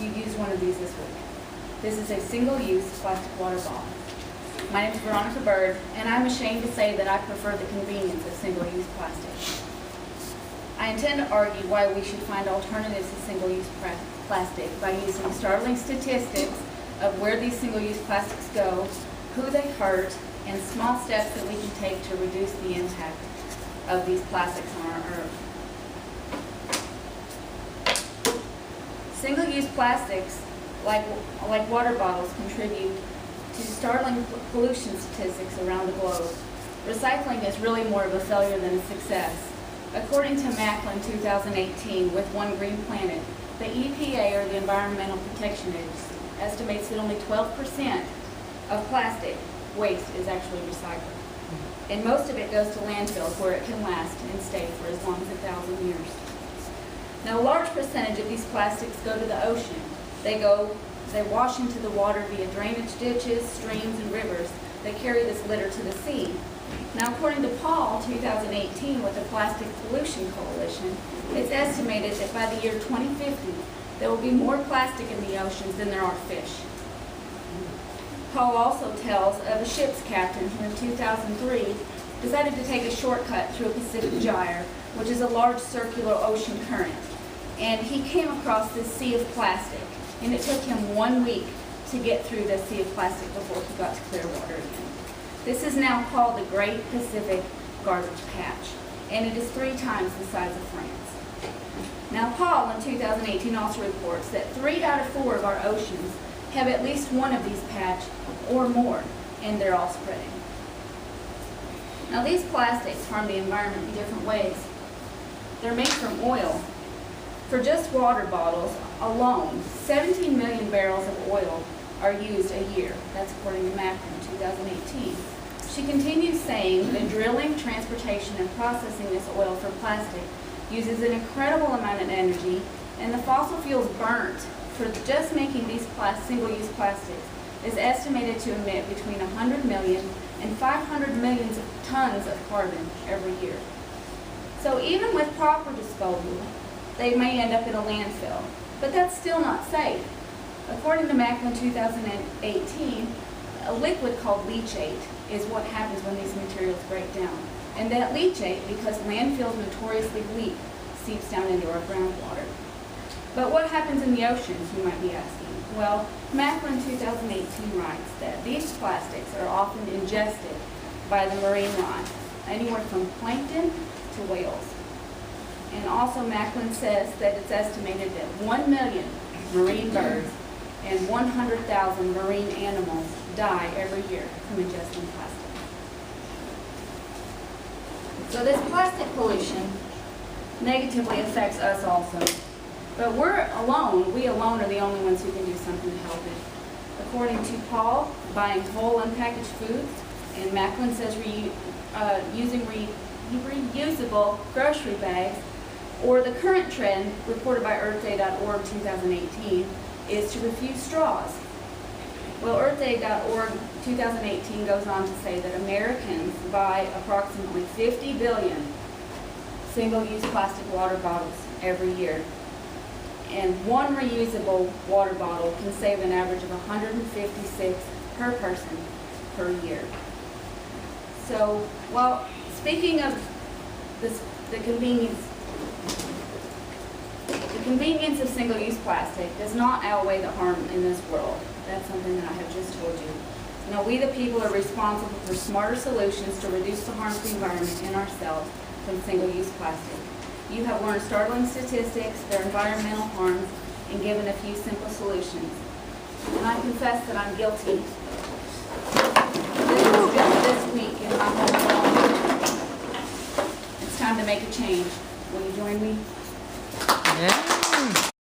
you used one of these this week. This is a single-use plastic water bottle. My name is Veronica Bird, and I'm ashamed to say that I prefer the convenience of single-use plastic. I intend to argue why we should find alternatives to single-use plastic by using startling statistics of where these single-use plastics go, who they hurt, and small steps that we can take to reduce the impact of these plastics on our earth. Single-use plastics, like water bottles, contribute to startling pollution statistics around the globe. Recycling is really more of a failure than a success. According to MAH00076 2018, with One Green Planet, the EPA, or the Environmental Protection Agency, estimates that only 12% of plastic waste is actually recycled. And most of it goes to landfills where it can last and stay for as long as 1,000 years. Now, a large percentage of these plastics go to the ocean. They wash into the water via drainage ditches, streams, and rivers that carry this litter to the sea. Now, according to PAL 2018 with the Plastic Pollution Coalition, it's estimated that by the year 2050, there will be more plastic in the oceans than there are fish. PAL also tells of a ship's captain who in 2003 decided to take a shortcut through a Pacific gyre, which is a large circular ocean current. And he came across this sea of plastic, and it took him 1 week to get through the sea of plastic before he got to clear water again. This is now called the Great Pacific Garbage Patch, and it is 3 times the size of France. Now, Paul in 2018 also reports that 3 out of 4 of our oceans have at least one of these patches or more, and they're all spreading. Now, these plastics harm the environment in different ways. They're made from oil. For just water bottles alone, 17 million barrels of oil are used a year. That's according to MAH000 in 2018. She continues saying that drilling, transportation, and processing this oil for plastic uses an incredible amount of energy, and the fossil fuels burnt for just making these single-use plastics is estimated to emit between 100 million and 500 million tons of carbon every year. So even with proper disposal, they may end up in a landfill, but that's still not safe. According to MAH000 2018, a liquid called leachate is what happens when these materials break down. And that leachate, because landfills notoriously leak, seeps down into our groundwater. But what happens in the oceans, you might be asking? Well, MAH000 2018 writes that these plastics are often ingested by the marine life, anywhere from plankton to whales. And also MAH000 says that it's estimated that 1 million marine birds and 100,000 marine animals die every year from ingesting plastic. So this plastic pollution negatively affects us also. But we alone are the only ones who can do something to help it. According to Paul, buying whole unpackaged foods, and MAH000 says using reusable grocery bags, or the current trend reported by EarthDay.org 2018 is to refuse straws. Well, EarthDay.org 2018 goes on to say that Americans buy approximately 50 billion single-use plastic water bottles every year. And one reusable water bottle can save an average of 156 per person per year. So, well, speaking of the convenience of single-use plastic does not outweigh the harm in this world. That's something that I have just told you. Now, we the people are responsible for smarter solutions to reduce the harm to the environment and ourselves from single-use plastic. You have learned startling statistics, their environmental harms, and given a few simple solutions. And I confess that I'm guilty. This is just this week in my home. It's time to make a change. Will you join me? Yeah.